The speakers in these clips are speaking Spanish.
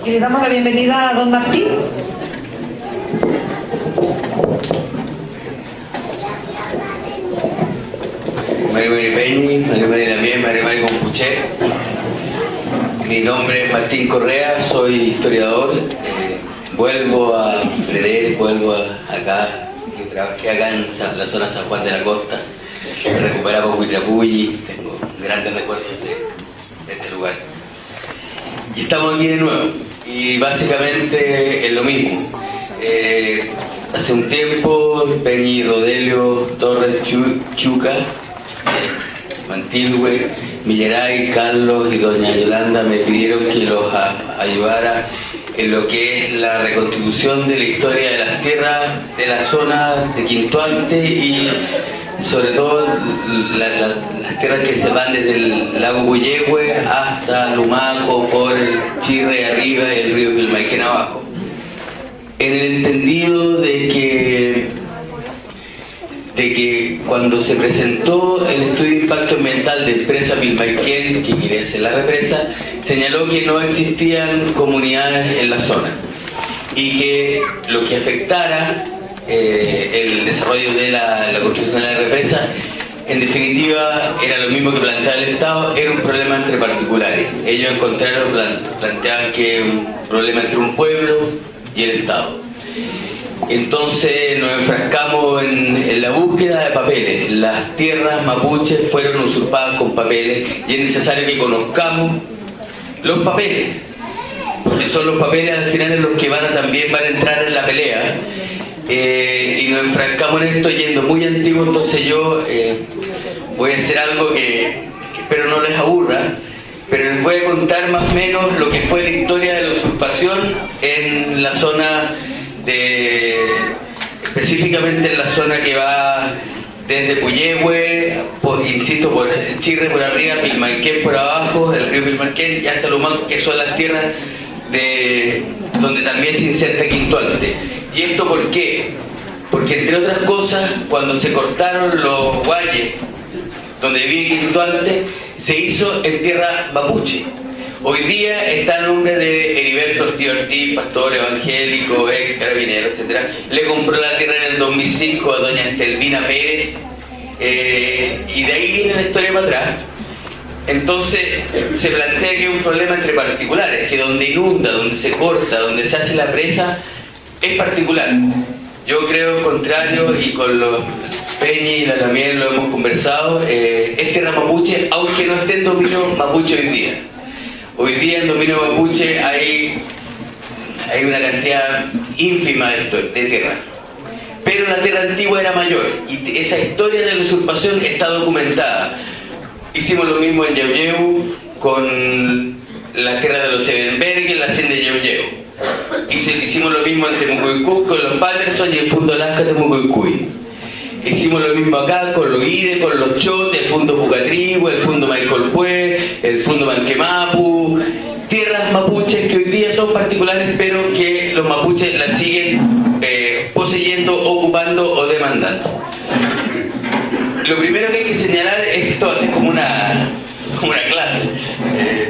Y le damos la bienvenida a don Martín. María Peñi, María Lamien, María Compuché. Mi nombre es Martín Correa, soy historiador. Vuelvo a Fredel, acá, que trabajé acá en la zona San Juan de la Costa. Recuperamos Huitrapulli, tengo grandes recuerdos de este lugar. Y estamos aquí de nuevo, y básicamente es lo mismo. Hace un tiempo, Peñi, Rodelio, Torres, Chuca, Mantilhue, Milleray, Carlos y doña Yolanda me pidieron que los ayudara en lo que es la reconstitución de la historia de las tierras de la zona de Quinto Ante y sobre todo las tierras que se van desde el lago Puyehue hasta Lumaco por el Chirre arriba y el río Pilmaiquén abajo. En el entendido de que cuando se presentó el estudio de impacto ambiental de Presa Pilmaiquén, que quería hacer la represa, señaló que no existían comunidades en la zona y que lo que afectara el desarrollo de la construcción de la represa, en definitiva, era lo mismo que planteaba el Estado, era un problema entre particulares. Ellos planteaban que era un problema entre un pueblo y el Estado. Entonces nos enfrascamos en la búsqueda de papeles. Las tierras mapuches fueron usurpadas con papeles y es necesario que conozcamos los papeles, porque son los papeles al final los que también van a entrar en la pelea. Y nos enfrascamos en esto yendo muy antiguo. Entonces yo voy a hacer algo que espero no les aburra, pero les voy a contar más o menos lo que fue la historia de la usurpación en la zona específicamente en la zona que va desde Puyehue, insisto, por el Chirre por arriba, Pilmaiquén por abajo, el río Pilmaiquén y hasta Lumaco, que son las tierras donde también se inserta Quinto Ante. ¿Y esto por qué? Porque entre otras cosas, cuando se cortaron los valles donde vivía Quinto Ante, se hizo en tierra mapuche. Hoy día está el nombre de Heriberto Ortiz, pastor evangélico, ex carabinero, etc. Le compró la tierra en el 2005 a doña Estelvina Pérez, y de ahí viene la historia para atrás. Entonces se plantea que es un problema entre particulares, que donde inunda, donde se corta, donde se hace la presa, es particular. Yo creo al contrario, y con los Peñi y la también lo hemos conversado, es tierra mapuche, aunque no esté en dominio mapuche hoy día. Hoy día en dominio mapuche hay una cantidad ínfima de tierra, pero la tierra antigua era mayor y esa historia de la usurpación está documentada. Hicimos lo mismo en Yeuyeu con la tierra de los Ebenberg, la hacienda de Yeuyeu. Hicimos lo mismo en Temucuicú con los Patterson y el Fundo Alaska Temucuicui. Hicimos lo mismo acá con los IDE, con los CHOT, el Fundo Pucatribu, el Fundo Maicolpue, el Fundo Manquemapu, tierras mapuches que hoy día son particulares, pero que los mapuches las siguen poseyendo, ocupando o demandando. Lo primero que hay que señalar es que esto va a ser como una clase.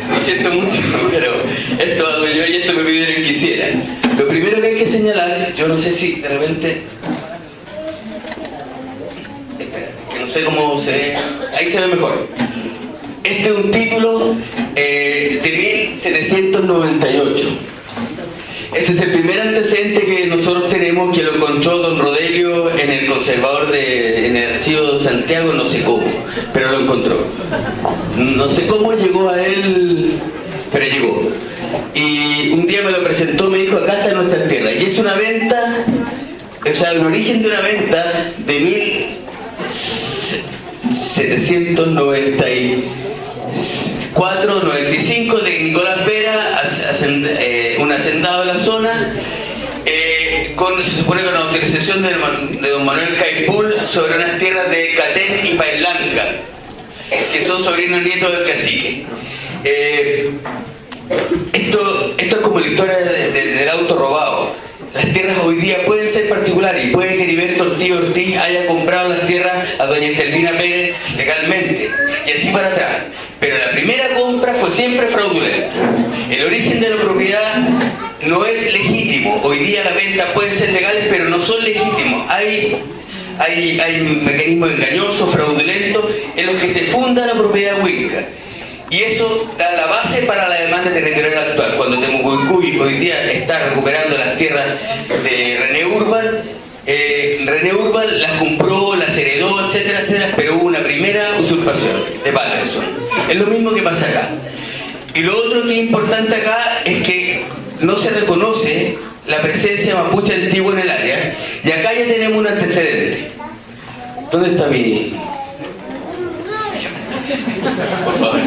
Lo siento mucho, pero esto hago yo y esto me pidieron que hiciera. Lo primero que hay que señalar, yo no sé si de repente... No sé cómo se ve, ahí se ve mejor. Este es un título de 1798. Este es el primer antecedente que nosotros tenemos, que lo encontró don Rodelio en el conservador en el archivo de Santiago, no sé cómo, pero lo encontró. No sé cómo llegó a él, pero llegó. Y un día me lo presentó, me dijo, acá está nuestra tierra. Y es una venta, o sea, el origen de una venta de 1794-95 de Nicolás Vera, un hacendado de la zona, se supone con la autorización de don Manuel Caipul sobre unas tierras de Catén y Paislanca, que son sobrinos nietos del cacique. Esto es como la historia del auto robado. Las tierras hoy día pueden ser particulares y puede que Heriberto Ortiz haya comprado las tierras a doña Estelvina Pérez legalmente y así para atrás. Pero la primera compra fue siempre fraudulenta. El origen de la propiedad no es legítimo. Hoy día las ventas pueden ser legales, pero no son legítimos. Hay mecanismos engañosos, fraudulentos, en los que se funda la propiedad Winca. Y eso da la base para la demanda territorial actual. Cuando Temucuicui hoy día está recuperando las tierras de René Urban, René Urban las compró, las heredó, etcétera, etcétera, pero hubo una primera usurpación de Patterson. Es lo mismo que pasa acá. Y lo otro que es importante acá es que no se reconoce la presencia mapuche antigua en el área, y acá ya tenemos un antecedente. ¿Dónde está mi...? Por favor.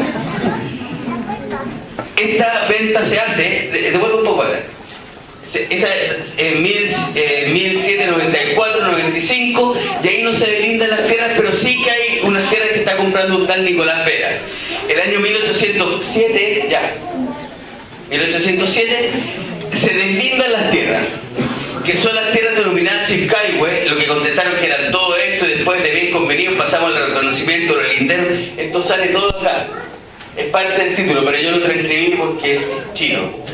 Esta venta se hace, devuelvo un poco acá. En 1794-95, y ahí no se delindan las tierras, pero sí que hay unas tierras que está comprando un tal Nicolás Vera. El año 1807, 1807, se deslindan las tierras, que son las tierras denominadas Chilcaihue. Lo que contestaron que eran todo esto, y después de bien convenido pasamos al reconocimiento de los linderos. Esto sale todo acá, es parte del título, pero yo lo transcribí porque es chino.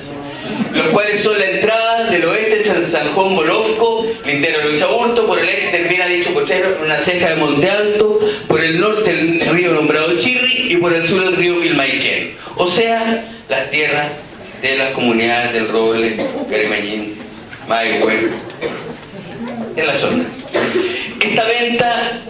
Los cuales son la entrada del oeste de San Juan Bolofco, lindero Luis Aburto, por el este termina dicho cochero una ceja de Monte Alto, por el norte el río nombrado Chirri y por el sur el río Pilmaiquén. O sea, las tierras de las comunidades del Roble, Caremallín, Maihue, en la zona. Esta venta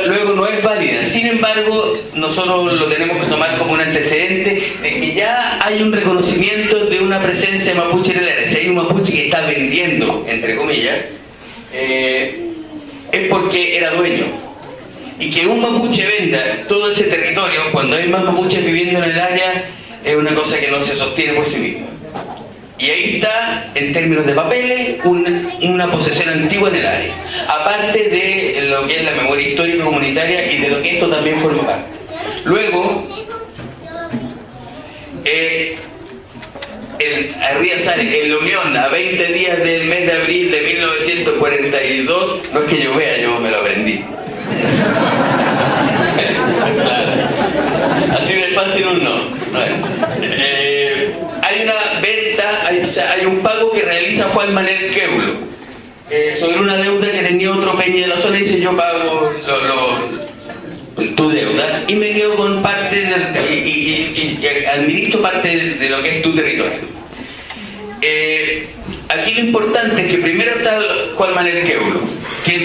luego no es válida. Sin embargo, nosotros lo tenemos que tomar como un antecedente de que ya hay un reconocimiento de una presencia mapuche en el área. Si hay un mapuche que está vendiendo, entre comillas, es porque era dueño. Y que un mapuche venda todo ese territorio cuando hay más mapuches viviendo en el área es una cosa que no se sostiene por sí misma. Y ahí está, en términos de papeles, una posesión antigua en el área. Aparte de lo que es la memoria histórica comunitaria y de lo que esto también forma parte. Luego, arriba sale, en la Unión, a 20 días del mes de abril de 1942, no es que yo vea, yo me lo aprendí. Así de fácil un no. Hay una venta, hay un pago que realiza Juan Manuel Queulo sobre una deuda que tenía otro peña de la zona, y dice: yo pago tu deuda y me quedo con parte y administro parte de lo que es tu territorio. Aquí lo importante es que primero está Juan Manuel Queulo, que es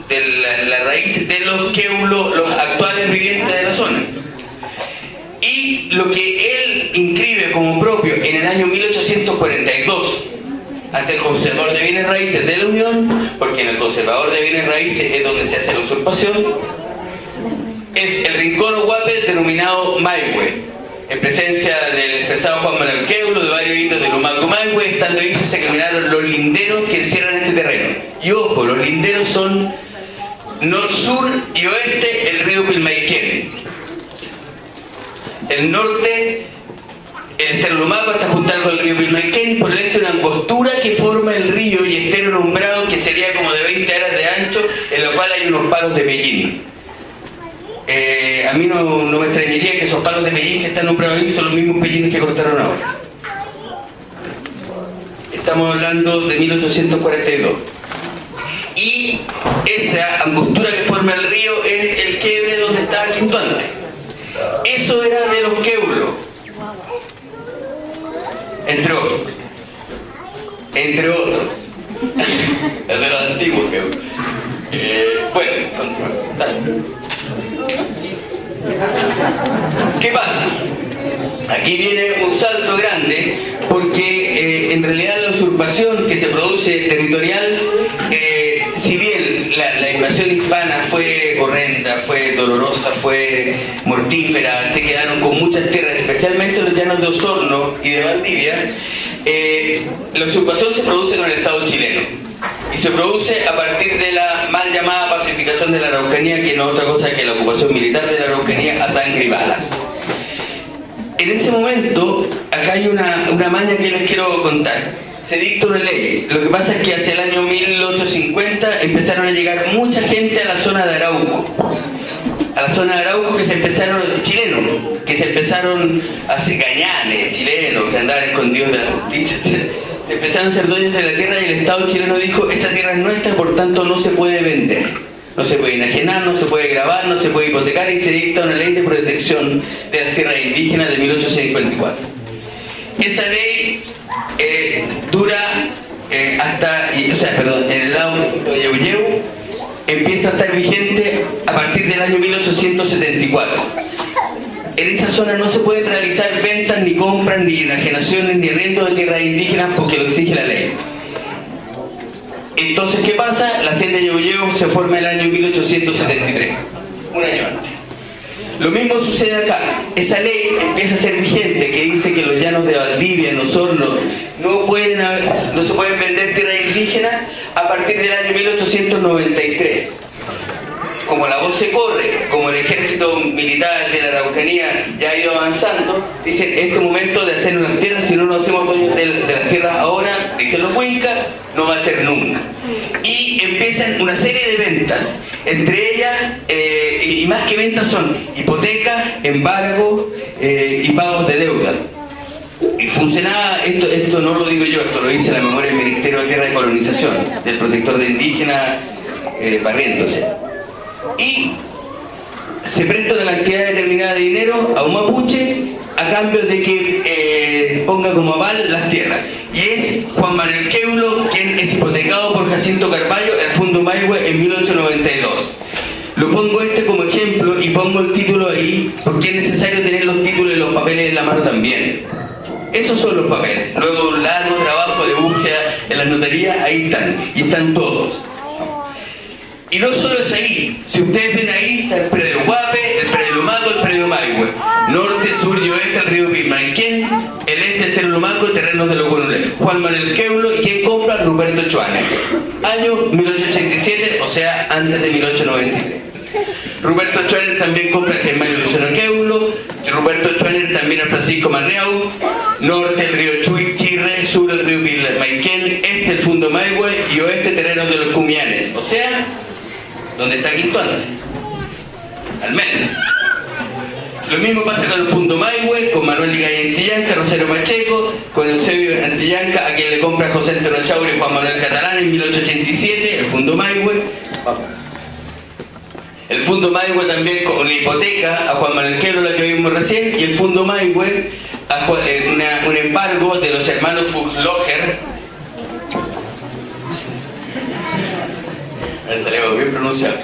de la raíz de los Queulo, los actuales vivientes de la zona. Y lo que él inscribe como propio en el año 1842 ante el conservador de bienes raíces de la Unión, porque en el conservador de bienes raíces es donde se hace la usurpación, es el rincón o guape denominado Maihue, en presencia del expresado Juan Manuel Queulo, de varios indios de Lumango Maihue. Estando ahí se caminaron los linderos que encierran este terreno. Y ojo, los linderos son norte, sur y oeste el río Pilmaiquén. El norte, el estero Lumaco está juntado con el río Pilmaiquén, por el este una angostura que forma el río y estero nombrado, que sería como de 20 aras de ancho, en lo cual hay unos palos de pellín. A mí no me extrañaría que esos palos de pellín que están nombrados ahí son los mismos pellines que cortaron ahora. Estamos hablando de 1842. Y esa angostura que forma el río es el quiebre donde estaba Quinto antes. Eso era de los Queulo, entre otros. El de los antiguos Queulo. Bueno, dale. ¿Qué pasa? Aquí viene un salto grande, porque en realidad la usurpación que se produce territorial, si bien la invasión hispana fue horrenda, fue dolorosa, fue mortífera, se quedaron con muchas tierras, especialmente los llanos de Osorno y de Valdivia, la usurpación se produce con el Estado chileno. Y se produce a partir de la mal llamada pacificación de la Araucanía, que no es otra cosa que la ocupación militar de la Araucanía a sangre y balas. En ese momento, acá hay una maña que les quiero contar. Se dicta una ley. Lo que pasa es que hacia el año 1850 empezaron a llegar mucha gente a la zona de Arauco. a la zona de Arauco que se empezaron, chilenos, que se empezaron a hacer gañanes, chilenos, que andaban escondidos de la justicia, se empezaron a ser dueños de la tierra y el Estado chileno dijo, esa tierra es nuestra, por tanto no se puede vender. No se puede enajenar, no se puede grabar, no se puede hipotecar y se dicta una ley de protección de las tierras indígenas de 1854. Esa ley dura en el lado de Yeuyeu empieza a estar vigente a partir del año 1874. En esa zona no se pueden realizar ventas, ni compras, ni enajenaciones, ni arrendo de tierras indígenas porque lo exige la ley. Entonces, ¿qué pasa? La hacienda de Yeuyeu se forma en el año 1873, un año antes. Lo mismo sucede acá. Esa ley empieza a ser vigente, que dice que los llanos de Valdivia, en Osorno, no se pueden vender tierras indígenas a partir del año 1893. Como la voz se corre, como el ejército militar de la Araucanía ya ha ido avanzando, dicen, este es el momento de hacer unas tierras, si no nos hacemos dueños de las tierras ahora, dicen los huincas, no va a ser nunca. Y empiezan una serie de ventas, entre ellas, y más que ventas son hipotecas, embargo y pagos de deuda. Y funcionaba, esto no lo digo yo, esto lo dice la memoria del Ministerio de Tierra y Colonización, del protector de indígenas Barrientos. Y se presta una cantidad determinada de dinero a un mapuche a cambio de que ponga como aval las tierras. Y es Juan Manuel Queulo quien es hipotecado por Jacinto Carballo el Fondo Maihue en 1892. Lo pongo como ejemplo y pongo el título ahí porque es necesario tener los títulos y los papeles en la mano también. Esos son los papeles. Luego un largo trabajo de búsqueda en las notarías, ahí están. Y están todos. Y no solo es ahí, si ustedes ven ahí, está el predio Guape, el predio Lumaco, el predio Maihue. Norte, sur y oeste, el río Pilmaiquén, el este, el terreno Lumaco y terrenos de los Guanulef. Juan Manuel Queulo, y quien compra, Ruperto Chuane. Año 1887, o sea, antes de 1893. Ruperto Schwaner también compra el Germán Luciano Queulo, Ruperto Schwaner también el Francisco Marreau, norte el río Chirre, sur el río Pilmaiquén, este el Fondo Maihue y oeste terrenos de los Cumianes, o sea, donde está Quinto antes, al menos. Lo mismo pasa con el Fondo Maihue, con Manuel Ligay Antillanca, Rosero Pacheco, con Eusebio Antillanca, a quien le compra José Antonio Chauri y Juan Manuel Catalán en 1887, el Fondo Maihue. El Fondo Maihue también con la hipoteca a Juan Manuel Queulo, la que vimos recién, y el Fondo Maihue un embargo de los hermanos Fuchslocher. Salemos bien pronunciado.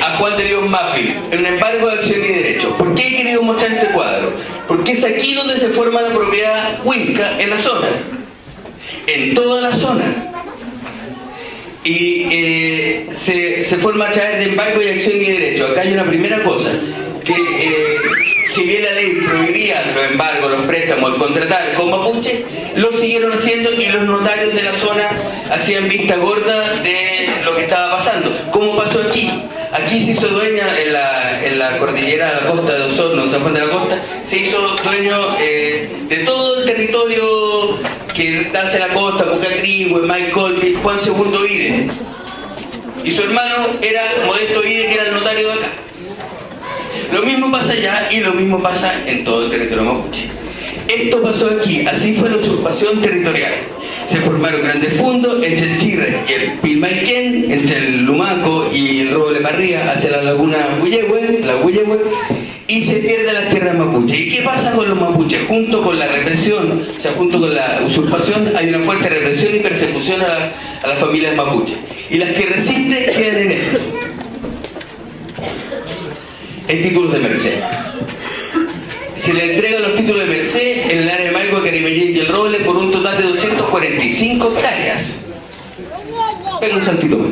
A Juan de Dios Mafil, un embargo de acción y derecho. ¿Por qué he querido mostrar este cuadro? Porque es aquí donde se forma la propiedad huinca en la zona, en toda la zona. Y se forma a través de embargo y acción y derecho. Acá hay una primera cosa, que si bien la ley prohibía los embargos, los préstamos, el contratar con mapuche, lo siguieron haciendo y los notarios de la zona hacían vista gorda de lo que estaba pasando. ¿Cómo pasó aquí? Aquí se hizo dueña en la cordillera de la costa de Osorno, en San Juan de la Costa, se hizo dueño de todo el territorio que hace la costa, Pucatrihue, Maicolpi, Juan II Ide. Y su hermano era Modesto Ide, que era el notario de acá. Lo mismo pasa allá y lo mismo pasa en todo el territorio mapuche. Esto pasó aquí, así fue la usurpación territorial. Se formaron grandes fundos entre el Chirre y el Pilmaiquén, entre el Lumaco y el Roble Parría hacia la laguna Huillehue, y se pierden las tierras mapuche. ¿Y qué pasa con los mapuches? Junto con la represión, o sea, junto con la usurpación, hay una fuerte represión y persecución a las familias mapuches. Y las que resisten quedan en esto, en títulos de merced. Se le entregan los títulos de merced en el área de Maihue, Caribeñén y el Roble por un total de 245 hectáreas. Pega un saltito más.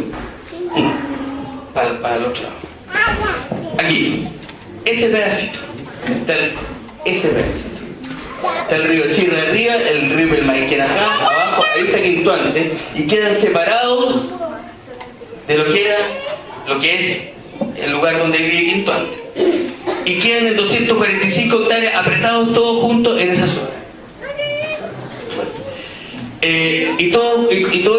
Para el otro lado. Aquí, ese pedacito. Ese pedacito. Está el río Chirre de arriba, el río Pilmaiquén acá, abajo, ahí está Quinto Antes, y quedan separados de lo que es el lugar donde vive Quinto Antes. Y quedan en 245 hectáreas apretados todos juntos en esa zona. Y todo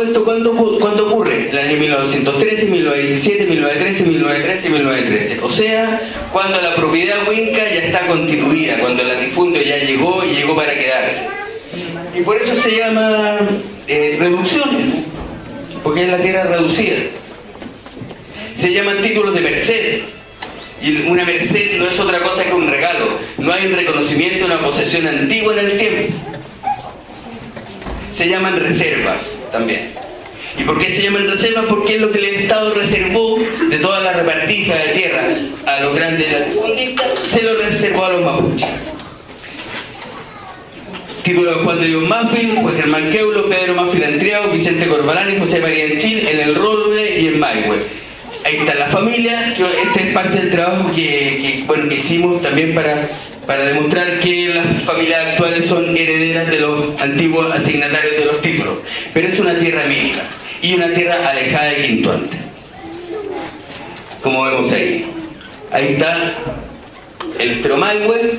esto, ¿cuándo ocurre? El año 1913, 1917, 1913, 1913 y 1913. O sea, cuando la propiedad huinca ya está constituida, cuando el latifundio ya llegó y llegó para quedarse. Y por eso se llama reducciones, porque es la tierra reducida. Se llaman títulos de merced. Y una merced no es otra cosa que un regalo. No hay un reconocimiento de una posesión antigua en el tiempo. Se llaman reservas también. ¿Y por qué se llaman reservas? Porque es lo que el Estado reservó de toda la repartija de tierra a los grandes latifundistas, se lo reservó a los mapuches. Título de Juan de Dios Mafil, pues Germán Queulo, Pedro Mafil Antriao, Vicente Corbalán y José María Enchil en El Roble y en Maihue. Ahí está la familia. Este es parte del trabajo que hicimos también para demostrar que las familias actuales son herederas de los antiguos asignatarios de los títulos. Pero es una tierra mínima y una tierra alejada de Quintuante. Como vemos ahí. Ahí está el Estero Maihue,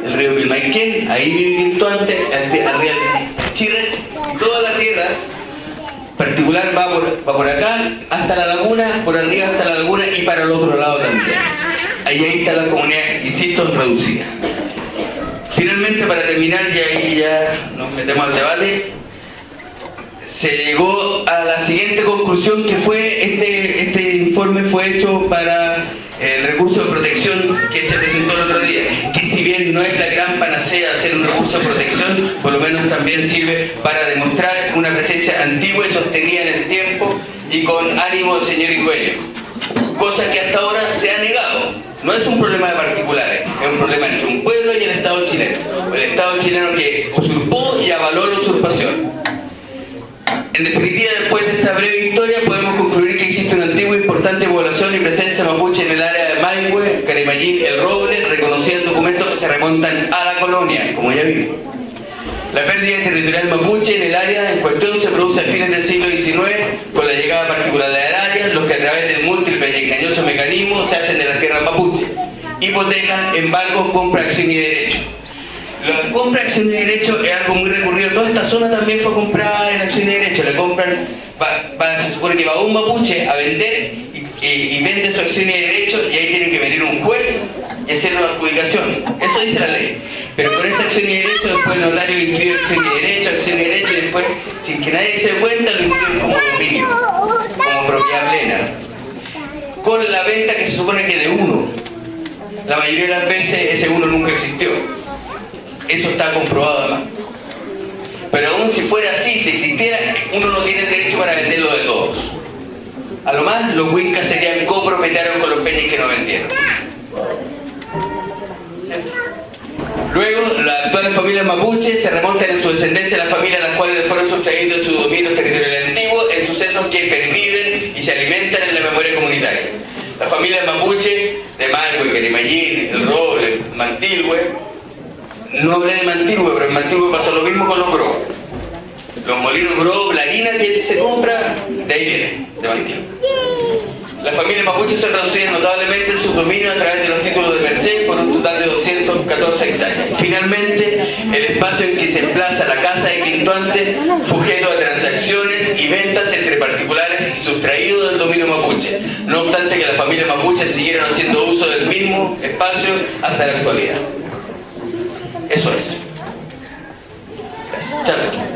el río Pilmaiquén, ahí vive Quintuante, arriba del Chirre, y toda la tierra particular va por acá hasta la laguna, por arriba hasta la laguna y para el otro lado también. Ahí está la comunidad, insisto, reducida. Finalmente, para terminar, y ahí ya nos metemos al debate, se llegó a la siguiente conclusión, que fue este informe fue hecho para el recurso de protección que se presentó el otro día, que si bien no es la gran panacea hacer un recurso de protección, por lo menos también sirve para demostrar una presencia antigua y sostenida en el tiempo y con ánimo de señor y dueño, cosa que hasta ahora se ha negado. No es un problema de particulares, es un problema entre un pueblo y el Estado chileno. El Estado chileno que usurpó y avaló la usurpación. En definitiva, después de esta breve historia, podemos concluir que existe una antigua e importante población y presencia mapuche en el área de Maihue, Caraimallín, El Roble, reconocida en documentos que se remontan a la colonia, como ya vimos. La pérdida territorial mapuche en el área en cuestión se produce a fines del siglo XIX con la llegada particular del área, los que a través de múltiples y engañosos mecanismos se hacen de las tierras mapuche. Hipotecas, embargos, compra, acción y derecho. La compra, acción y derecho es algo muy recurrido. Toda esta zona también fue comprada en acción y derecho. Le compran, se supone que va un mapuche a vender y vende su acción y derecho, y ahí tiene que venir un juez y hacer una adjudicación. Eso dice la ley. Pero con esa acción y derecho, después el notario inscribe acción y derecho, y después, sin que nadie se dé cuenta, lo inscriben como dominio, como propiedad plena. Con la venta que se supone que de uno. La mayoría de las veces ese uno nunca existió. Eso está comprobado además. Pero aún si fuera así, si existiera, uno no tiene el derecho para venderlo de todos. A lo más, los huincas serían copropietarios con los peñas que no vendieron. Luego, las actuales familias mapuches se remontan en su descendencia a las familias a las cuales fueron sustraídos de sus dominios territoriales antiguos en sucesos que perviven y se alimentan en la memoria comunitaria. Las familias mapuche de Maihue, Caraimallín, El Roble, Mantilhue. No hablé de Mantilhue, pero en Mantilhue pasó lo mismo con los Gro. Los molinos Gro, la harina que se compra, de ahí viene, de Mantilhue. Las familias mapuches son reducidas notablemente en sus dominios a través de los títulos de merced por un total de 214 hectáreas. Finalmente, el espacio en que se emplaza la casa de Quintuante fue objeto de transacciones y ventas entre particulares sustraídos del dominio mapuche, no obstante que las familias mapuches siguieron haciendo uso del mismo espacio hasta la actualidad. Eso es. Gracias. Chao.